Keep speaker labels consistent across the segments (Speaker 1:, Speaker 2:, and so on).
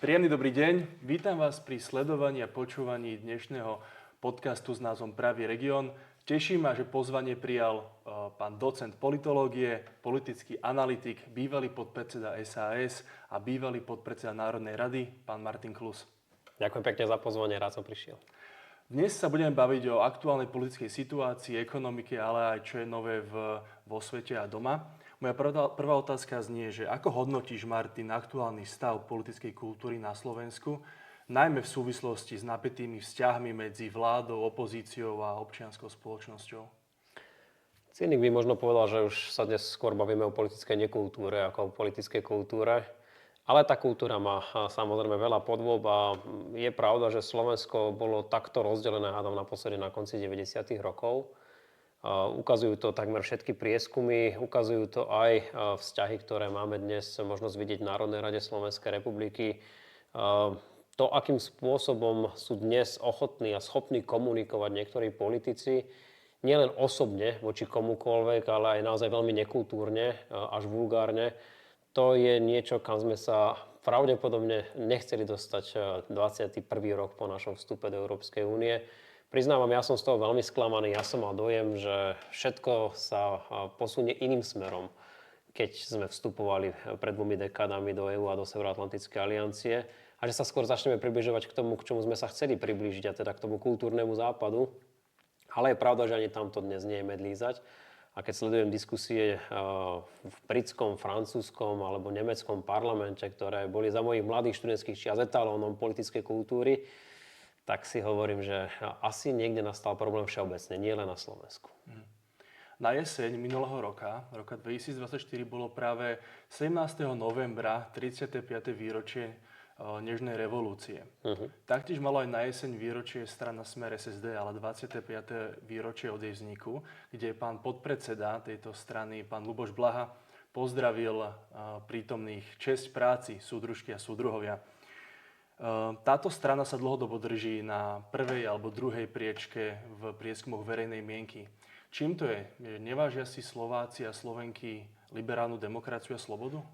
Speaker 1: Príjemný dobrý deň. Vítam vás pri sledovaní a počúvaní dnešného podcastu s názvom Pravý región. Teší ma, že pozvanie prijal pán docent politológie, politický analytik, bývalý podpredseda SAS a bývalý podpredseda Národnej rady, pán Martin Klus.
Speaker 2: Ďakujem pekne za pozvanie, rád som prišiel.
Speaker 1: Dnes sa budeme baviť o aktuálnej politickej situácii, ekonomike, ale aj čo je nové vo svete a doma. Moja prvá otázka znie, že ako hodnotíš, Martin, aktuálny stav politickej kultúry na Slovensku, najmä v súvislosti s napätými vzťahmi medzi vládou, opozíciou a občianskou spoločnosťou?
Speaker 2: Cynik by možno povedal, že už sa dnes skôr bavíme o politickej nekultúre ako o politickej kultúre. Ale tá kultúra má samozrejme veľa podôb a je pravda, že Slovensko bolo takto rozdelené hádam naposledy na konci 90. rokov. Ukazujú to takmer všetky prieskumy, ukazujú to aj vzťahy, ktoré máme dnes možnosť vidieť v Národnej rade Slovenskej republiky. To, akým spôsobom sú dnes ochotní a schopní komunikovať niektorí politici, nielen osobne voči komukoľvek, ale aj naozaj veľmi nekultúrne, až vulgárne, to je niečo, kam sme sa pravdepodobne nechceli dostať 21. rok po našom vstupe do Európskej únie. Priznávam, ja som z toho veľmi sklamaný. Ja som mal dojem, že všetko sa posunie iným smerom, keď sme vstupovali pred 2 dekádami do EÚ a do Severoatlantickej aliancie a že sa skôr začneme približovať k tomu, k čomu sme sa chceli priblížiť, a teda k tomu kultúrnemu západu. Ale je pravda, že ani tamto dnes nie je medlízať. A keď sledujem diskusie v britskom, francúzskom alebo nemeckom parlamente, ktoré boli za mojich mladých študentských čias etalónom politickej kultúry, tak si hovorím, že asi niekde nastal problém všeobecne, nie len na Slovensku.
Speaker 1: Na jeseň minulého roka 2024, bolo práve 17. novembra 35. výročie Nežnej revolúcie. Taktiež malo aj na jeseň výročie strana Smer SSD, ale 25. výročie od jej vzniku, kde pán podpredseda tejto strany, pán Ľuboš Blaha, pozdravil prítomných česť práci, súdružky a súdruhovia. Táto strana sa dlhodobo drží na prvej alebo druhej priečke v prieskumoch verejnej mienky. Čím to je? Nevážia si Slováci a Slovenky liberálnu demokraciu a slobodu?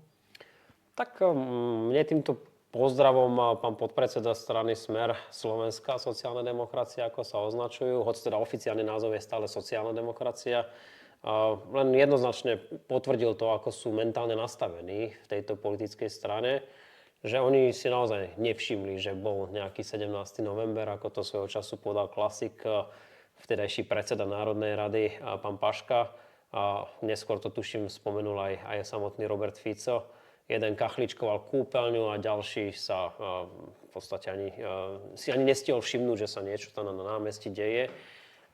Speaker 2: Tak mne týmto pozdravom pán podpredseda strany Smer Slovenská sociálna demokracia, ako sa označujú, hoď teda oficiálny názov je stále sociálna demokracia, len jednoznačne potvrdil to, ako sú mentálne nastavení v tejto politickej strane, že oni si naozaj nevšimli, že bol nejaký 17. november, ako to svojho času podal klasik, vtedajší predseda Národnej rady, pán Paška. A neskôr to tuším spomenul aj samotný Robert Fico. Jeden kachličkoval kúpeľňu a ďalší sa v podstate ani nestihol všimnúť, že sa niečo tam na námestí deje.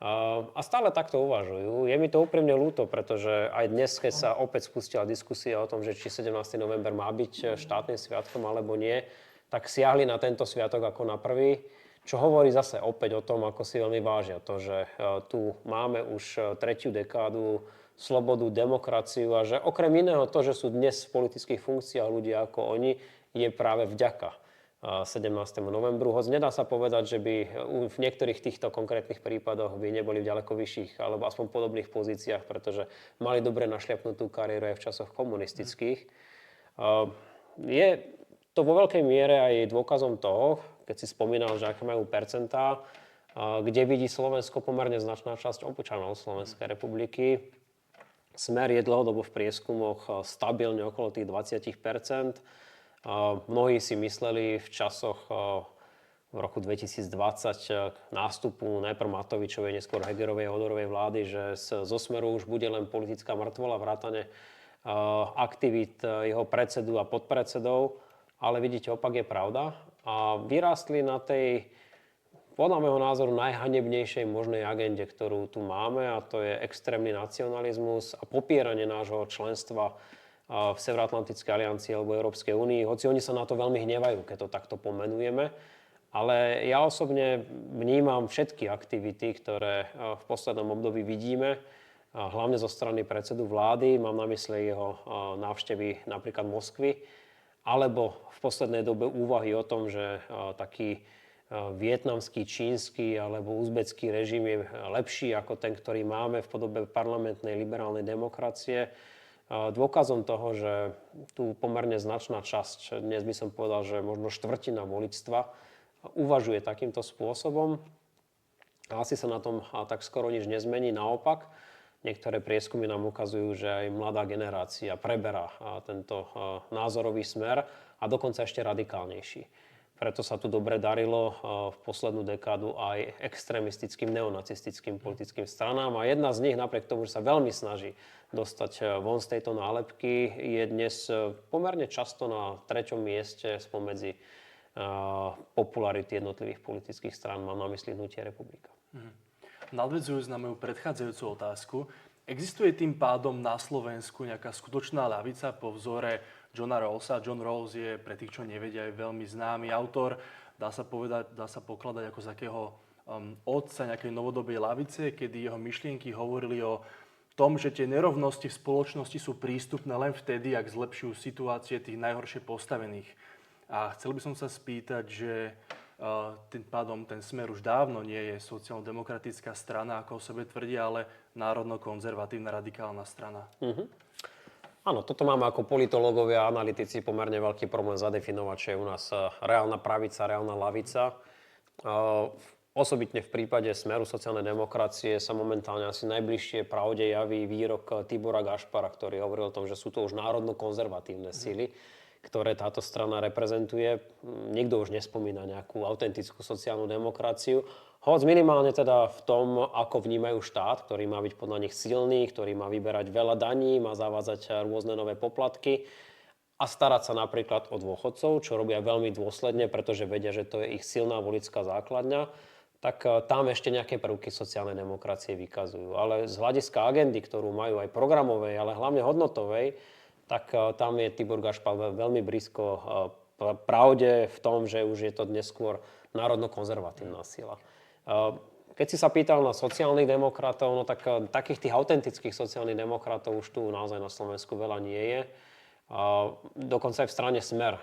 Speaker 2: A stále takto uvažujú. Je mi to úprimne ľúto, pretože aj dnes, keď sa opäť spustila diskusia o tom, že či 17. november má byť štátnym sviatkom alebo nie, tak siahli na tento sviatok ako na prvý, čo hovorí zase opäť o tom, ako si veľmi vážia to, že tu máme už 3. dekádu slobodu, demokraciu a že okrem iného to, že sú dnes v politických funkciách ľudia ako oni, je práve vďaka 17. novembru. Hoď nedá sa povedať, že by v niektorých týchto konkrétnych prípadoch by neboli v ďaleko vyšších alebo aspoň podobných pozíciách, pretože mali dobre našľapnutú kariéru aj v časoch komunistických. Je to vo veľkej miere aj dôkazom toho, keď si spomínal, že aké majú percentá, kde vidí Slovensko pomerne značná časť občanov Slovenskej republiky. Smer je dlhodobo v prieskumoch stabilne okolo tých 20%. Mnohí si mysleli v časoch v roku 2020 nástupu najprv Matovičovej, neskôr Hegerovej a Odorovej vlády, že zo Smeru už bude len politická mŕtvola, vrátane aktivít jeho predsedu a podpredsedov, ale vidíte, opak je pravda. A vyrástli na tej, podľa môjho názoru, najhanebnejšej možnej agende, ktorú tu máme, a to je extrémny nacionalizmus a popieranie nášho členstva v Severoatlantickej aliancii alebo Európskej únii, hoci oni sa na to veľmi hnevajú, keď to takto pomenujeme. Ale ja osobne vnímam všetky aktivity, ktoré v poslednom období vidíme, hlavne zo strany predsedu vlády, mám na mysli jeho návštevy napríklad Moskvy, alebo v poslednej dobe úvahy o tom, že taký vietnamský, čínsky alebo uzbecký režim je lepší ako ten, ktorý máme v podobe parlamentnej liberálnej demokracie. Dôkazom toho, že tu pomerne značná časť, dnes by som povedal, že možno štvrtina voličstva uvažuje takýmto spôsobom. A asi sa na tom tak skoro nič nezmení. Naopak, niektoré prieskumy nám ukazujú, že aj mladá generácia preberá tento názorový smer a dokonca ešte radikálnejší. Preto sa tu dobre darilo v poslednú dekádu aj extrémistickým neonacistickým politickým stranám a jedna z nich, napriek tomu, že sa veľmi snaží dostať von z tejto nálepky, je dnes pomerne často na 3. mieste spomedzi popularity jednotlivých politických strán. Mám na mysli Hnutie Republika.
Speaker 1: Nadväzujúc na moju predchádzajúcu otázku, existuje tým pádom na Slovensku nejaká skutočná ľavica po vzore Johna Rawlsa? John Rawls je, pre tých, čo nevedia, je veľmi známy autor. Dá sa pokladať ako z takého otca nejakej novodobej ľavice, kedy jeho myšlienky hovorili o tom, že tie nerovnosti v spoločnosti sú prístupné len vtedy, ak zlepšujú situácie tých najhoršie postavených. A chcel by som sa spýtať, že tým pádom ten Smer už dávno nie je sociálno-demokratická strana, ako o sebe tvrdia, ale národno-konzervatívna radikálna strana.
Speaker 2: Áno, toto máme ako politológovia a analytici pomerne veľký problém zadefinovať, čo je u nás reálna pravica, reálna lavica. Osobitne v prípade Smeru sociálnej demokracie sa momentálne asi najbližšie pravde javí výrok Tibora Gašpara, ktorý hovoril o tom, že sú to už národno-konzervatívne sily, ktoré táto strana reprezentuje. Nikto už nespomína nejakú autentickú sociálnu demokraciu. Hoď minimálne teda v tom, ako vnímajú štát, ktorý má byť podľa nich silný, ktorý má vyberať veľa daní, má zavádzať rôzne nové poplatky a starať sa napríklad o dôchodcov, čo robia veľmi dôsledne, pretože vedia, že to je ich silná voličská základňa, tak tam ešte nejaké prvky sociálnej demokracie vykazujú. Ale z hľadiska agendy, ktorú majú aj programovej, ale hlavne hodnotovej, tak tam je Tibor Gašpar veľmi blízko pravde v tom, že už je to dnes skôr národno-konzervatívna sila. Keď si sa pýtal na sociálnych demokratov, no tak takých tých autentických sociálnych demokratov už tu naozaj na Slovensku veľa nie je. Dokonca aj v strane Smer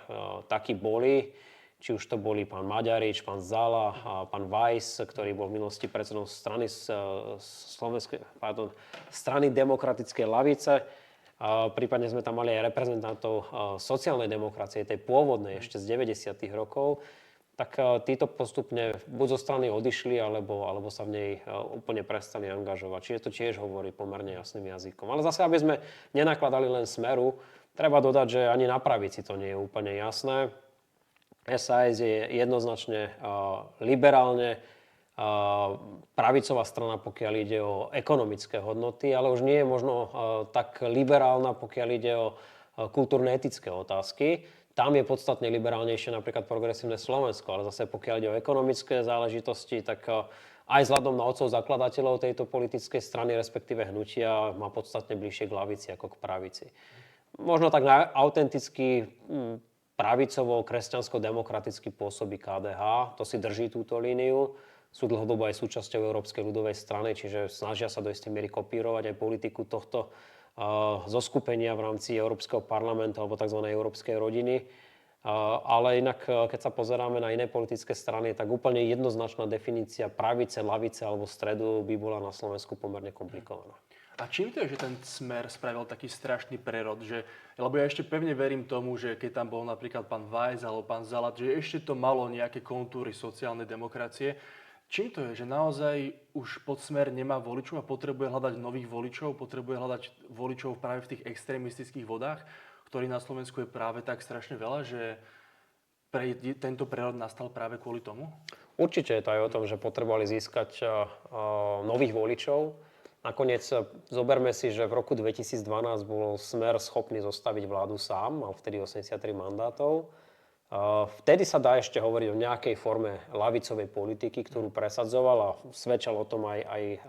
Speaker 2: takí boli, či už to boli pán Maďarič, pán Zala, pán Weiss, ktorý bol v minulosti predsedom strany demokratickej lavice. Prípadne sme tam mali aj reprezentantov sociálnej demokracie, tej pôvodnej ešte z 90. rokov, tak títo postupne buď zo strany odišli, alebo sa v nej úplne prestali angažovať. Čiže to tiež hovorí pomerne jasným jazykom. Ale zase, aby sme nenakladali len Smeru, treba dodať, že ani na pravici to nie je úplne jasné. SAS je jednoznačne liberálne pravicová strana, pokiaľ ide o ekonomické hodnoty, ale už nie je možno tak liberálna, pokiaľ ide o kultúrne-etické otázky. Tam je podstatne liberálnejšie napríklad Progresívne Slovensko, ale zase pokiaľ ide o ekonomické záležitosti, tak aj vzhľadom na otcov zakladateľov tejto politickej strany, respektíve hnutia, má podstatne bližšie k lavici ako k pravici. Možno tak autenticky pravicovo, kresťansko-demokraticky pôsobí KDH, to si drží túto líniu. Sú dlhodobo aj súčasťou Európskej ľudovej strany, čiže snažia sa do istej miery kopírovať aj politiku tohto zoskupenia v rámci Európskeho parlamentu alebo tzv. Európskej rodiny. Ale inak, keď sa pozeráme na iné politické strany, tak úplne jednoznačná definícia pravice, lavice alebo stredu by bola na Slovensku pomerne komplikovaná.
Speaker 1: A čím to je, že ten Smer spravil taký strašný prerod? Lebo ja ešte pevne verím tomu, že keď tam bol napríklad pán Weiss alebo pán Zalat, že ešte to malo nejaké kontúry sociálnej demokracie. Čím to je, že naozaj už pod Smer nemá voličov a potrebuje hľadať nových voličov, potrebuje hľadať voličov práve v tých extrémistických vodách, ktorých na Slovensku je práve tak strašne veľa, že tento prerod nastal práve kvôli tomu?
Speaker 2: Určite je to aj o tom, že potrebovali získať nových voličov. Nakoniec zoberme si, že v roku 2012 bol Smer schopný zostaviť vládu sám, mal vtedy 83 mandátov. Vtedy sa dá ešte hovoriť o nejakej forme ľavicovej politiky, ktorú presadzoval a svedčal o tom aj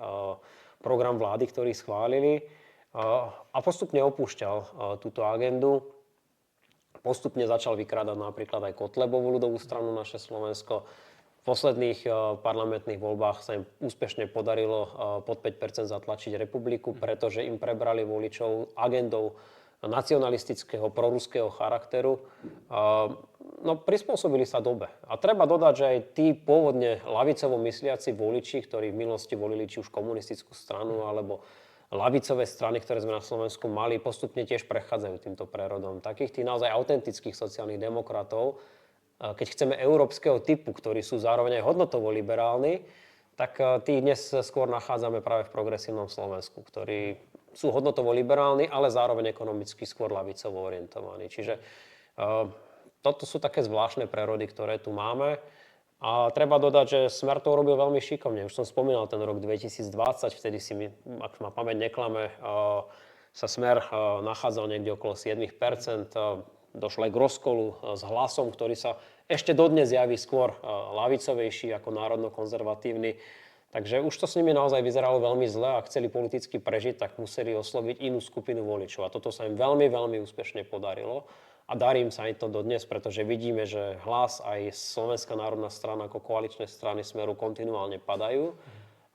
Speaker 2: program vlády, ktorý schválili. A postupne opúšťal túto agendu. Postupne začal vykrádať napríklad aj Kotlebovú ľudovú stranu Naše Slovensko. V posledných parlamentných voľbách sa im úspešne podarilo pod 5% zatlačiť Republiku, pretože im prebrali voličov agendou nacionalistického, proruského charakteru. Prispôsobili sa dobe. A treba dodať, že aj tí pôvodne ľavicovo mysliaci voliči, ktorí v minulosti volili či už komunistickú stranu alebo ľavicové strany, ktoré sme na Slovensku mali, postupne tiež prechádzajú týmto prerodom. Takých tých naozaj autentických sociálnych demokratov, keď chceme európskeho typu, ktorí sú zároveň aj hodnotovo liberálni, tak tých dnes skôr nachádzame práve v progresívnom Slovensku, ktorí sú hodnotovo liberálni, ale zároveň ekonomicky skôr ľavicovo orientovaní. Čiže toto sú také zvláštne prerody, ktoré tu máme. A treba dodať, že Smer to urobil veľmi šikovne. Už som spomínal ten rok 2020, vtedy ak ma pamäť neklame, sa Smer nachádzal niekde okolo 7%. Došlo aj k rozkolu s Hlasom, ktorý sa ešte dodnes javí skôr ľavicovejší ako národno-konzervatívny. Takže už to s nimi naozaj vyzeralo veľmi zle a chceli politicky prežiť, tak museli osloviť inú skupinu voličov. A toto sa im veľmi, veľmi úspešne podarilo. A darí im sa aj to dodnes, pretože vidíme, že Hlas aj Slovenská národná strana ako koaličné strany Smeru kontinuálne padajú,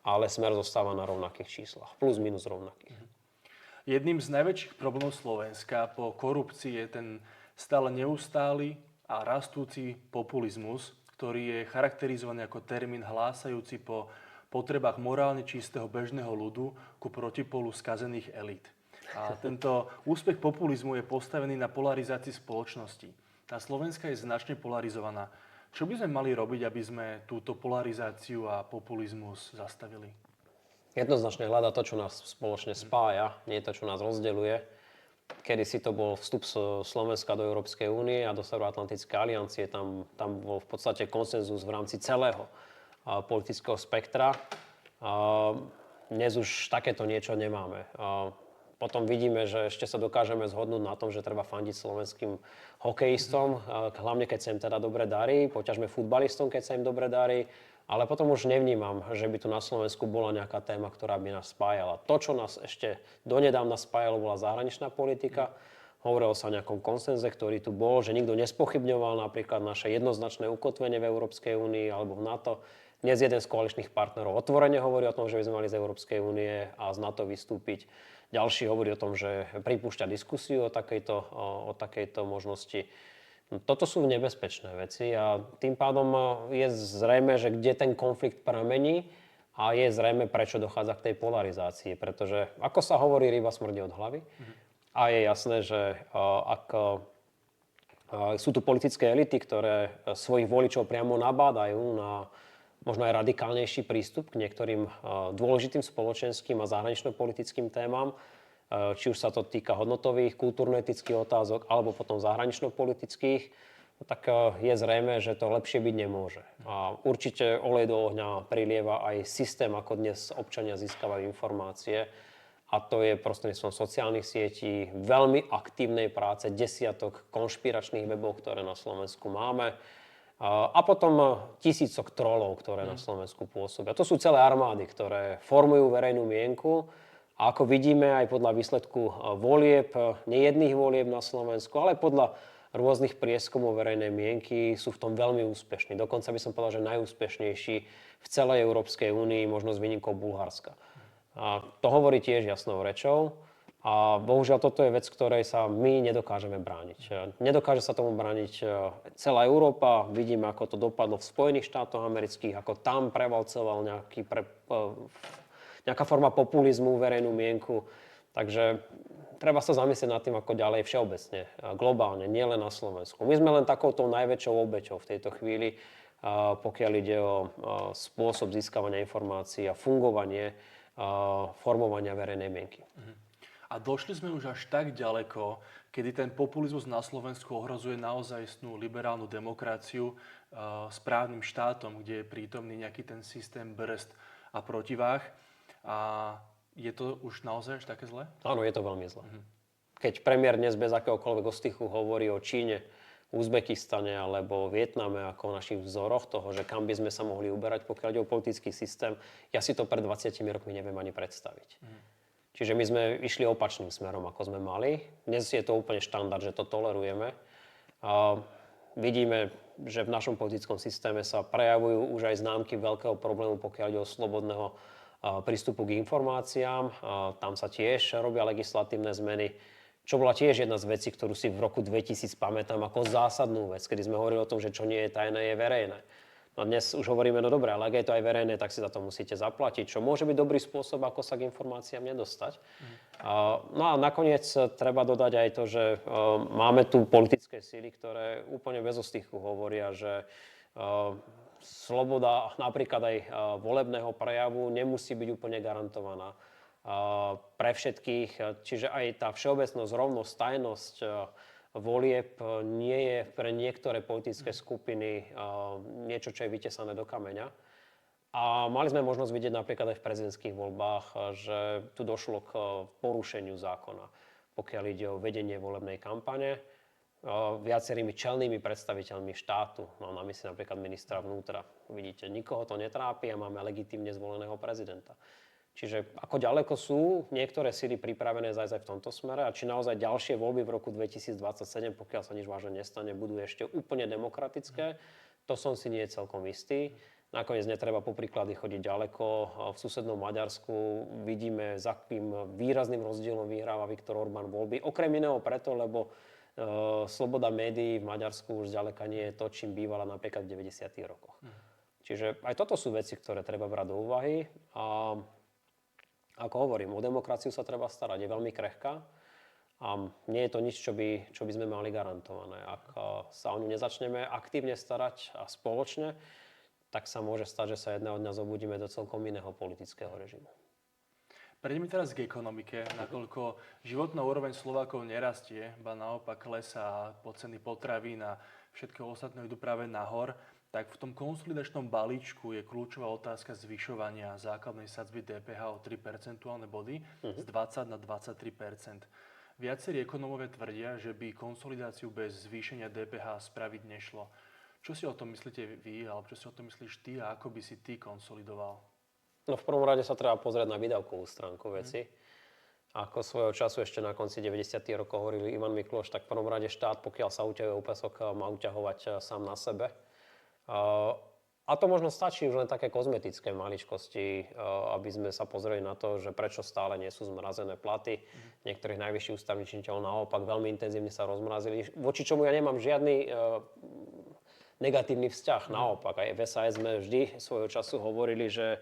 Speaker 2: ale Smer zostáva na rovnakých číslach, plus minus rovnakých.
Speaker 1: Jedným z najväčších problémov Slovenska po korupcii je ten stále neustály a rastúci populizmus, ktorý je charakterizovaný ako termín hlásajúci po potrebách morálne čistého bežného ľudu ku protipolu skazených elít. A tento úspech populizmu je postavený na polarizácii spoločnosti. Tá Slovenska je značne polarizovaná. Čo by sme mali robiť, aby sme túto polarizáciu a populizmus zastavili?
Speaker 2: Jednoznačne hľadať to, čo nás spoločne spája, nie to, čo nás rozdeľuje. Kedysi to bol vstup Slovenska do Európskej únie a do Severoatlantickej aliancie. Tam bol v podstate konsenzus v rámci celého politického spektra. Dnes už takéto niečo nemáme. Potom vidíme, že ešte sa dokážeme zhodnúť na tom, že treba fandiť slovenským hokejistom, hlavne keď sa im teda dobre darí, poťažme futbalistom, keď sa im dobre darí, ale potom už nevnímam, že by tu na Slovensku bola nejaká téma, ktorá by nás spájala. To, čo nás ešte donedávna spájalo, bola zahraničná politika. Hovorilo sa o nejakom konsenze, ktorý tu bol, že nikto nespochybňoval napríklad naše jednoznačné ukotvenie v Európskej únii alebo v NATO. Dnes jeden z koaličných partnerov otvorene hovorí o tom, že by sme mali z Európskej únie a z NATO vystúpiť. Ďalší hovorí o tom, že pripúšťa diskusiu o takejto možnosti. Toto sú nebezpečné veci a tým pádom je zrejme, že kde ten konflikt pramení a je zrejme, prečo dochádza k tej polarizácii. Pretože, ako sa hovorí, ryba smrdí od hlavy. A je jasné, že ak sú tu politické elity, ktoré svojich voličov priamo nabádajú na možno aj radikálnejší prístup k niektorým dôležitým spoločenským a zahranično-politickým témam, či už sa to týka hodnotových, kultúrno-etických otázok, alebo potom zahranično-politických, tak je zrejme, že to lepšie byť nemôže. A určite olej do ohňa prilieva aj systém, ako dnes občania získavajú informácie. A to je prostredníctvom sociálnych sietí, veľmi aktívnej práce, desiatok konšpiračných webov, ktoré na Slovensku máme. A potom tisícok trolov, ktoré na Slovensku pôsobia. To sú celé armády, ktoré formujú verejnú mienku. A ako vidíme aj podľa výsledku volieb, nejedných volieb na Slovensku, ale podľa rôznych prieskumov verejnej mienky sú v tom veľmi úspešní. Dokonca by som povedal, že najúspešnejší v celej Európskej únii, možno s výnimkou Bulharska. A to hovorí tiež jasnou rečou. A bohužiaľ toto je vec, ktorej sa my nedokážeme brániť. Nedokáže sa tomu brániť celá Európa. Vidíme, ako to dopadlo v Spojených štátoch amerických, ako tam prevalcoval nejaká forma populizmu, verejnú mienku. Takže treba sa zamyslieť nad tým, ako ďalej všeobecne, globálne, nielen na Slovensku. My sme len takouto najväčšou obeťou v tejto chvíli, pokiaľ ide o spôsob získavania informácií a fungovanie, formovania verejnej mienky.
Speaker 1: A došli sme už až tak ďaleko, kedy ten populizmus na Slovensku ohrozuje naozajstnú liberálnu demokraciu správnym štátom, kde je prítomný nejaký ten systém brzd a protiváh. A je to už naozaj až také zlé?
Speaker 2: Áno, je to veľmi zlé. Keď premiér dnes bez akéhokoľvek ostychu hovorí o Číne, Uzbekistane alebo Vietname ako o našich vzoroch toho, že kam by sme sa mohli uberať, pokiaľ ide o politický systém, ja si to pred 20 rokmi neviem ani predstaviť. Čiže my sme išli opačným smerom, ako sme mali. Dnes je to úplne štandard, že to tolerujeme. Vidíme, že v našom politickom systéme sa prejavujú už aj známky veľkého problému, pokiaľ ide o slobodného prístupu k informáciám. Tam sa tiež robia legislatívne zmeny, čo bola tiež jedna z vecí, ktorú si v roku 2000 pamätám ako zásadnú vec, kedy sme hovorili o tom, že čo nie je tajné, je verejné. No dnes už hovoríme, no dobre, ale ak je to aj verejné, tak si za to musíte zaplatiť, čo môže byť dobrý spôsob, ako sa k informáciám nedostať. No a nakoniec treba dodať aj to, že máme tu politické síly, ktoré úplne bez ostýchu hovoria, že sloboda napríklad aj volebného prejavu nemusí byť úplne garantovaná pre všetkých. Čiže aj tá všeobecnosť, rovnosť, tajnosť volieb nie je pre niektoré politické skupiny niečo, čo je vytesané do kameňa. A mali sme možnosť vidieť napríklad aj v prezidentských voľbách, že tu došlo k porušeniu zákona, pokiaľ ide o vedenie volebnej kampane viacerými čelnými predstaviteľmi štátu. Mám na mysli napríklad ministra vnútra. Vidíte, nikoho to netrápi a máme legitímne zvoleného prezidenta. Čiže ako ďaleko sú niektoré síly pripravené zájsť aj v tomto smere a či naozaj ďalšie voľby v roku 2027, pokiaľ sa nič vážne nestane, budú ešte úplne demokratické, to som si nie celkom istý. Nakoniec netreba po príklady chodiť ďaleko. V susednom Maďarsku vidíme, za akým výrazným rozdielom vyhráva Viktor Orbán voľby. Okrem iného preto, lebo sloboda médií v Maďarsku už zďaleka nie je to, čím bývala napríklad v 90. rokoch. Čiže aj toto sú veci, ktoré treba brať do úvahy. A ako hovorím, o demokraciu sa treba starať, je veľmi krehká a nie je to nič, čo by sme mali garantované. Ak sa o ňu nezačneme aktívne starať a spoločne, tak sa môže stať, že sa jedného dňa zobudíme do celkom iného politického režimu.
Speaker 1: Prejdeme teraz k ekonomike, nakoľko životná úroveň Slovákov nerastie, ba naopak klesá, ceny potravín a všetko ostatné idú práve nahor, tak v tom konsolidačnom balíčku je kľúčová otázka zvyšovania základnej sadzby DPH o 3 percentuálne body z 20 na 23%. Viacerí ekonómovia tvrdia, že by konsolidáciu bez zvýšenia DPH spraviť nešlo. Čo si o tom myslíte vy, alebo čo si o tom myslíš ty a ako by si ty konsolidoval?
Speaker 2: No v prvom rade sa treba pozrieť na výdavkovú stránku veci. Ako svojho času ešte na konci 90. rokov hovoril Ivan Mikloš, tak v prvom rade štát, pokiaľ sa uťahuje úpäsok, má uťahovať sám na sebe. A to možno stačí už len také kozmetické maličkosti, aby sme sa pozreli na to, že prečo stále nie sú zmrazené platy. Niektorých najvyšších ústavných činiteľov naopak veľmi intenzívne sa rozmrazili, voči čomu ja nemám žiadny negatívny vzťah. Naopak, aj v SAS sme vždy svojho času hovorili, že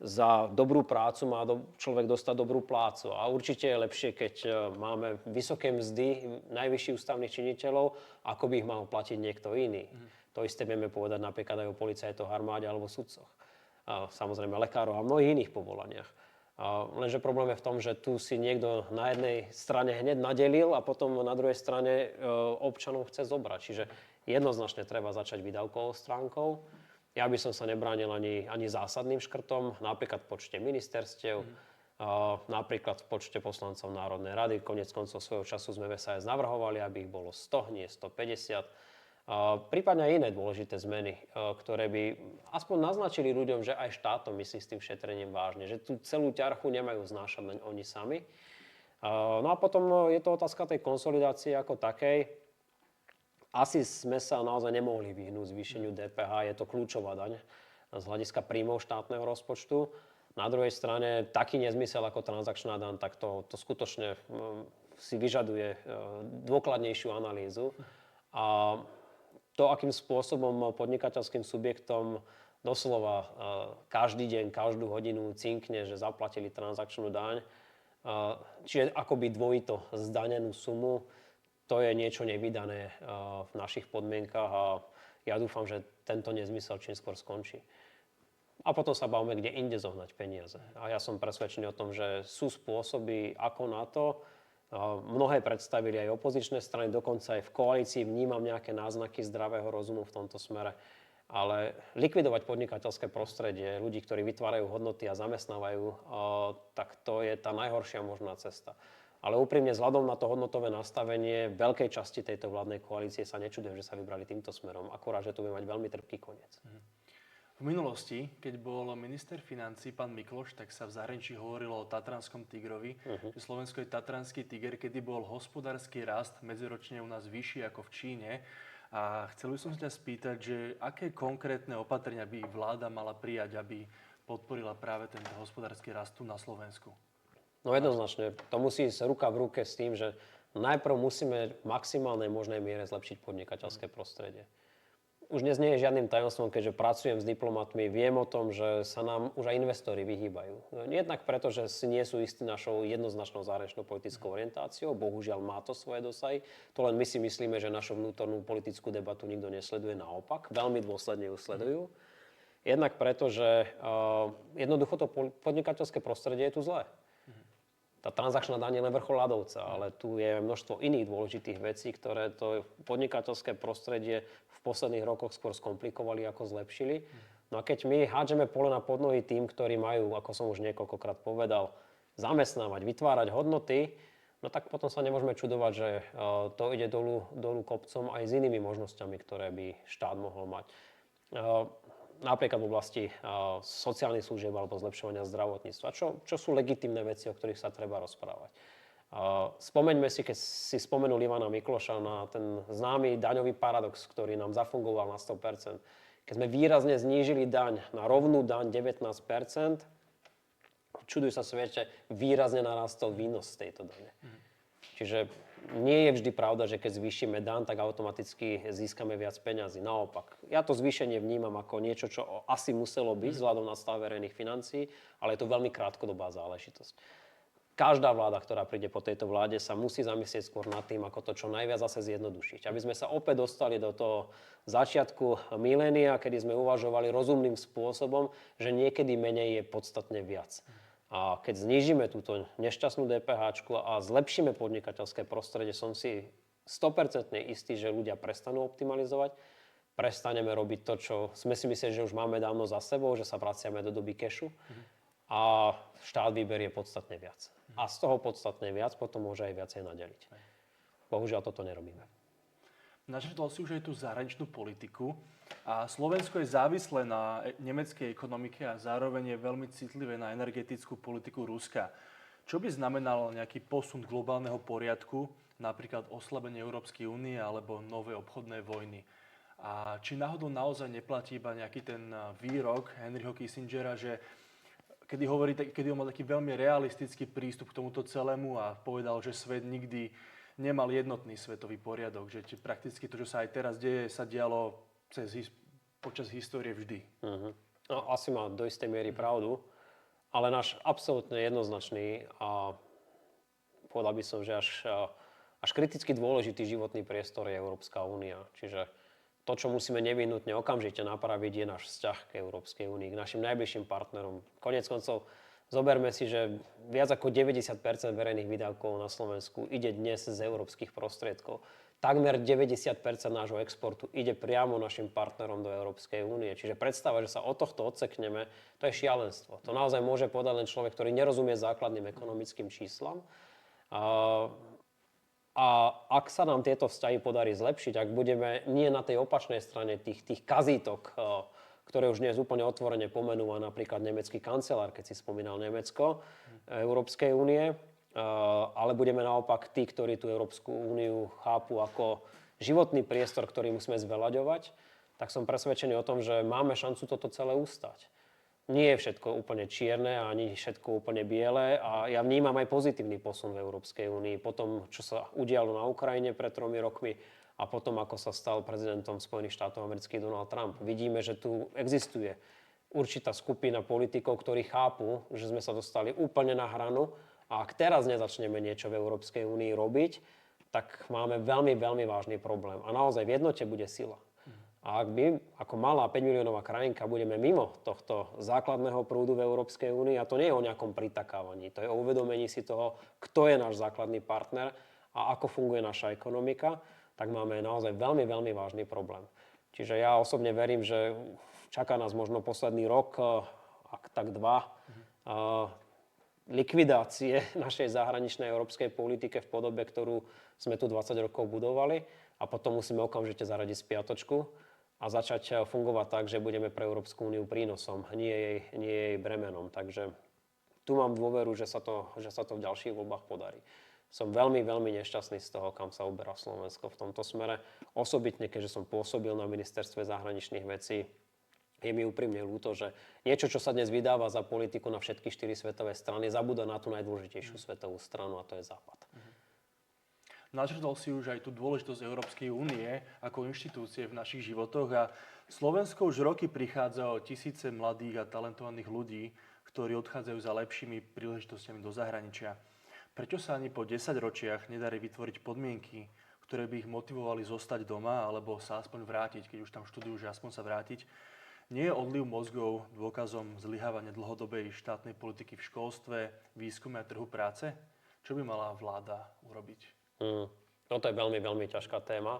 Speaker 2: za dobrú prácu má človek dostať dobrú plácu. A určite je lepšie, keď máme vysoké mzdy najvyšších ústavných činiteľov, ako by ich mal platiť niekto iný. To isté vieme povedať napríklad aj o policajtoch, armáde alebo sudcoch. A samozrejme lekárov a mnohých iných povolaniach. Lenže problém je v tom, že tu si niekto na jednej strane hneď nadelil a potom na druhej strane občanov chce zobrať. Čiže jednoznačne treba začať výdavkovou stránkou. Ja by som sa nebránil ani zásadným škrtom, napríklad v počte ministerstiev, napríklad v počte poslancov Národnej rady. Koniec koncov svojho času sme v SAS navrhovali, aby ich bolo 100, nie 150. Prípadne aj iné dôležité zmeny, ktoré by aspoň naznačili ľuďom, že aj štátom myslí s tým šetrením vážne, že tú celú ťarchu nemajú znášať len oni sami. No a potom je to otázka tej konsolidácie ako takej. Asi sme sa naozaj nemohli vyhnúť zvýšeniu DPH, je to kľúčová daň z hľadiska príjmov štátneho rozpočtu. Na druhej strane taký nezmysel ako transakčná daň, tak to skutočne si vyžaduje dôkladnejšiu analýzu. A to, akým spôsobom podnikateľským subjektom doslova každý deň, každú hodinu cinkne, že zaplatili transakčnú daň, čiže akoby dvojito zdanenú sumu, to je niečo nevydané v našich podmienkach a ja dúfam, že tento nezmysel čím skôr skončí. A potom sa bavíme, kde inde zohnať peniaze. A ja som presvedčený o tom, že sú spôsoby, ako na to. Mnohé predstavili aj opozičné strany, dokonca aj v koalícii vnímam nejaké náznaky zdravého rozumu v tomto smere. Ale likvidovať podnikateľské prostredie, ľudí, ktorí vytvárajú hodnoty a zamestnávajú, tak to je tá najhoršia možná cesta. Ale úprimne, vzhľadom na to hodnotové nastavenie veľkej časti tejto vládnej koalície sa nečudujem, že sa vybrali týmto smerom. Akurát, že tu bude mať veľmi trpký koniec.
Speaker 1: V minulosti, keď bol minister financií pán Mikloš, tak sa v zahraničí hovorilo o tatranskom tigrovi. Že Slovensko je tatranský tiger, kedy bol hospodársky rast medziročne u nás vyšší ako v Číne. A chcel by som sa ťa spýtať, že aké konkrétne opatrenia by vláda mala prijať, aby podporila práve tento hospodársky rast tu na Slovensku?
Speaker 2: No jednoznačne, to musí ísť ruka v ruke s tým, že najprv musíme v maximálnej možnej miere zlepšiť podnikateľské prostredie. už dnes nie je žiadnym tajomstvom, keďže pracujem s diplomatmi, viem o tom, že sa nám už aj investori vyhýbajú. Jednak preto, že si nie sú istí našou jednoznačnou zahraničnou politickou orientáciou, bohužiaľ má to svoje dosahy. To len my si myslíme, že našu vnútornú politickú debatu nikto nesleduje, naopak, veľmi dôsledne ju sledujú. Jednak preto, že jednoducho to podnikateľské prostredie je tu zlé. Tá transakčná daň je len vrchol ľadovca, ale tu je množstvo iných dôležitých vecí, ktoré to podnikateľské prostredie v posledných rokoch skôr skomplikovali ako zlepšili. No a keď my hádžeme polena pod nohy tým, ktorí majú, ako som už niekoľkokrát povedal, zamestnávať, vytvárať hodnoty, no tak potom sa nemôžeme čudovať, že to ide dolu kopcom aj s inými možnosťami, ktoré by štát mohol mať. Napríklad v oblasti sociálnych služieb alebo zlepšovania zdravotníctva, čo sú legitímne veci, o ktorých sa treba rozprávať. Spomeňme si, keď si spomenul Ivana Mikloša na ten známy daňový paradox, ktorý nám zafungoval na 100%. Keď sme výrazne znížili daň na rovnú daň 19%, čuduj sa svete, výrazne narastol výnos z tejto dane. Čiže nie je vždy pravda, že keď zvýšime daň, tak automaticky získame viac peňazí. Naopak, ja to zvýšenie vnímam ako niečo, čo asi muselo byť vzhľadom na stav verejných financií, ale je to veľmi krátkodobá záležitosť. Každá vláda, ktorá príde po tejto vláde, sa musí zamyslieť skôr nad tým, ako to čo najviac zase zjednodušiť. Aby sme sa opäť dostali do toho začiatku milénia, kedy sme uvažovali rozumným spôsobom, že niekedy menej je podstatne viac. A keď znížime túto nešťastnú DPH a zlepšíme podnikateľské prostredie, som si 100% istý, že ľudia prestanú optimalizovať, prestaneme robiť to, čo sme si mysleli, že už máme dávno za sebou, že sa vraciame do doby kešu a štát vyberie podstatne viac. A z toho podstatne viac potom môže aj viacej nadeliť. Bohužiaľ toto nerobíme.
Speaker 1: Načrtol si už aj tú zahraničnú politiku a Slovensko je závislé na nemeckej ekonomike a zároveň je veľmi citlivé na energetickú politiku Ruska. Čo by znamenalo nejaký posun globálneho poriadku, napríklad oslabenie Európskej únie alebo nové obchodné vojny? A či náhodou naozaj neplatí iba nejaký ten výrok Henryho Kissingera, že kedy on mal taký veľmi realistický prístup k tomuto celému a povedal, že svet nikdy nemal jednotný svetový poriadok, že prakticky to, čo sa aj teraz deje, sa dialo počas histórie vždy.
Speaker 2: No, asi má do istej miery pravdu, ale náš absolútne jednoznačný a povedal by som, že až kriticky dôležitý životný priestor je Európska únia. Čiže to, čo musíme nevyhnutne okamžite napraviť, je náš vzťah k Európskej únii, k našim najbližším partnerom. Koniec koncov, zoberme si, že viac ako 90% verejných výdavkov na Slovensku ide dnes z európskych prostriedkov. Takmer 90% nášho exportu ide priamo našim partnerom do Európskej únie. Čiže predstava, že sa od tohto odsekneme, to je šialenstvo. To naozaj môže povedať len človek, ktorý nerozumie základným ekonomickým číslam. A ak sa nám tieto vzťahy podarí zlepšiť, ak budeme nie na tej opačnej strane tých kazítok, ktoré už dnes úplne otvorene pomenúva napríklad nemecký kancelár, keď si spomínal Nemecko, Európskej únie, ale budeme naopak tí, ktorí tú Európsku úniu chápu ako životný priestor, ktorý musíme zveľaďovať, tak som presvedčený o tom, že máme šancu toto celé ustať. Nie je všetko úplne čierne, ani všetko úplne biele a ja vnímam aj pozitívny posun v Európskej únii po tom, čo sa udialo na Ukrajine pred 3 rokmi a potom, ako sa stal prezidentom Spojených štátov amerických Donald Trump. Vidíme, že tu existuje určitá skupina politikov, ktorí chápu, že sme sa dostali úplne na hranu a ak teraz nezačneme niečo v Európskej únii robiť, tak máme veľmi, veľmi vážny problém. A naozaj v jednote bude sila. A ak my, ako malá 5-miliónová krajinka, budeme mimo tohto základného prúdu v Európskej únii, a to nie je o nejakom pritakávaní, to je o uvedomení si toho, kto je náš základný partner a ako funguje naša ekonomika, tak máme naozaj veľmi, veľmi vážny problém. Čiže ja osobne verím, že čaká nás možno posledný rok, ak tak 2, likvidácie našej zahraničnej európskej politike v podobe, ktorú sme tu 20 rokov budovali a potom musíme okamžite zaradiť spiatočku a začať fungovať tak, že budeme pre Európsku úniu prínosom, nie jej bremenom. Takže tu mám dôveru, že sa to v ďalších voľbách podarí. Som veľmi, veľmi nešťastný z toho, kam sa uberá Slovensko v tomto smere. Osobitne, keďže som pôsobil na ministerstve zahraničných vecí, je mi úprimne ľúto, že niečo, čo sa dnes vydáva za politiku na všetky 4 svetové strany, zabúda na tú najdôležitejšiu svetovú stranu, a to je Západ.
Speaker 1: načrtol si už aj tú dôležitosť Európskej únie ako inštitúcie v našich životoch a Slovensko už roky prichádza o tisíce mladých a talentovaných ľudí, ktorí odchádzajú za lepšími príležitosťami do zahraničia. Prečo sa ani po 10 ročiach nedarí vytvoriť podmienky, ktoré by ich motivovali zostať doma alebo sa aspoň vrátiť, keď už tam študujú, že aspoň sa vrátiť? Nie je odliv mozgov dôkazom zlyhávania dlhodobej štátnej politiky v školstve, výskume a trhu práce? Čo by mala vláda urobiť?
Speaker 2: Toto je veľmi, veľmi ťažká téma.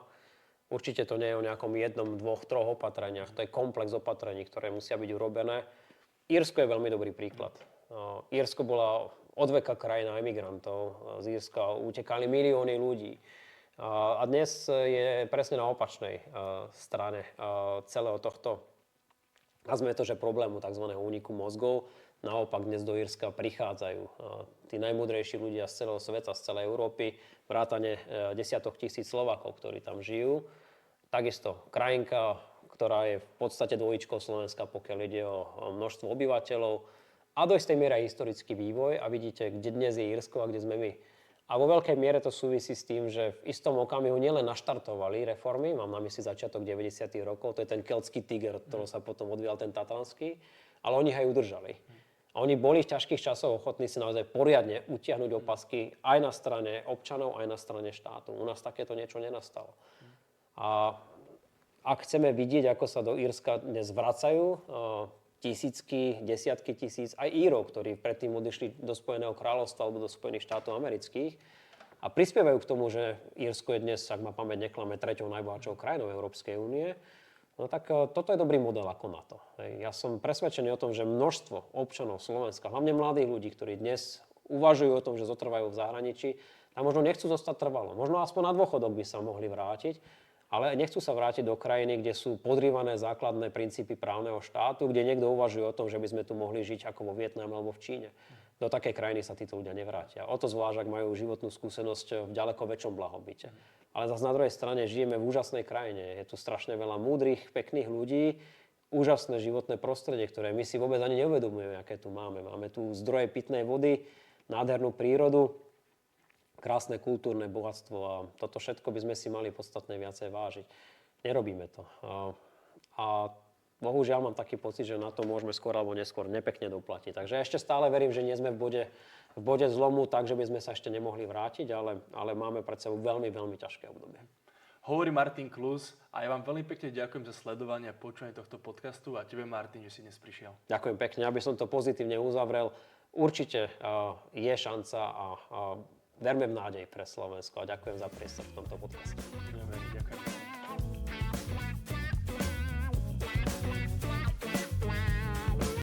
Speaker 2: Určite to nie je o nejakom jednom, dvoch, troch opatreniach. To je komplex opatrení, ktoré musia byť urobené. Írsko je veľmi dobrý príklad. Írsko bola od veka krajina emigrantov. Z Írska utekali milióny ľudí. A dnes je presne na opačnej strane celého tohto nazvime problému tzv. Úniku mozgov. Naopak dnes do Írska prichádzajú tí najmúdrejší ľudia z celého sveta, z celej Európy, vrátane desiatok tisíc Slovákov, ktorí tam žijú. Takisto krajinka, ktorá je v podstate dvojičkou Slovenska, pokiaľ ide o množstvo obyvateľov a do istej miery aj historický vývoj. A vidíte, kde dnes je Írsko a kde sme my. A vo veľkej miere to súvisí s tým, že v istom okamihu nielen naštartovali reformy, mám na mysli začiatok 90. rokov, to je ten keltský tiger, od ktorého sa potom odvíjal ten tatranský, ale oni aj udržali. A oni boli v ťažkých časoch ochotní si naozaj poriadne utiahnuť opasky aj na strane občanov, aj na strane štátu. U nás takéto niečo nenastalo. A ak chceme vidieť, ako sa do Írska dnes vracajú tisícky, desiatky tisíc, aj Írov, ktorí predtým odišli do Spojeného kráľovstva alebo do Spojených štátov amerických a prispievajú k tomu, že Írsko je dnes, ak ma pamäť neklame, treťou najbohatšou krajinou Európskej únie, no tak toto je dobrý model ako na to. Ja som presvedčený o tom, že množstvo občanov Slovenska, hlavne mladých ľudí, ktorí dnes uvažujú o tom, že zotrvajú v zahraničí, a možno nechcú zostať trvalo. Možno aspoň na dôchodok by sa mohli vrátiť, ale nechcú sa vrátiť do krajiny, kde sú podrývané základné princípy právneho štátu, kde niekto uvažuje o tom, že by sme tu mohli žiť ako vo Vietname alebo v Číne. Do takej krajiny sa títo ľudia nevrátia. O to zvlášť, ak majú životnú skúsenosť v ďaleko väčšom blahobite. Ale zase na druhej strane žijeme v úžasnej krajine. Je tu strašne veľa múdrych, pekných ľudí, úžasné životné prostredie, ktoré my si vôbec ani neuvedomujeme, aké tu máme. Máme tu zdroje pitnej vody, nádhernú prírodu, krásne kultúrne bohatstvo a toto všetko by sme si mali podstatne viacej vážiť. Nerobíme to. A bohužiaľ mám taký pocit, že na to môžeme skôr alebo neskôr nepekne doplatiť. Takže ešte stále verím, že nie sme v bode zlomu tak, že by sme sa ešte nemohli vrátiť, ale máme pred sebou veľmi, veľmi ťažké obdobie.
Speaker 1: Hovorí Martin Klus a ja vám veľmi pekne ďakujem za sledovanie a počúvanie tohto podcastu a tebe, Martin, že si dnes prišiel.
Speaker 2: Ďakujem pekne, aby som to pozitívne uzavrel. Určite je šanca a verme v nádej pre Slovensko a ďakujem za priestor v tomto podcaste.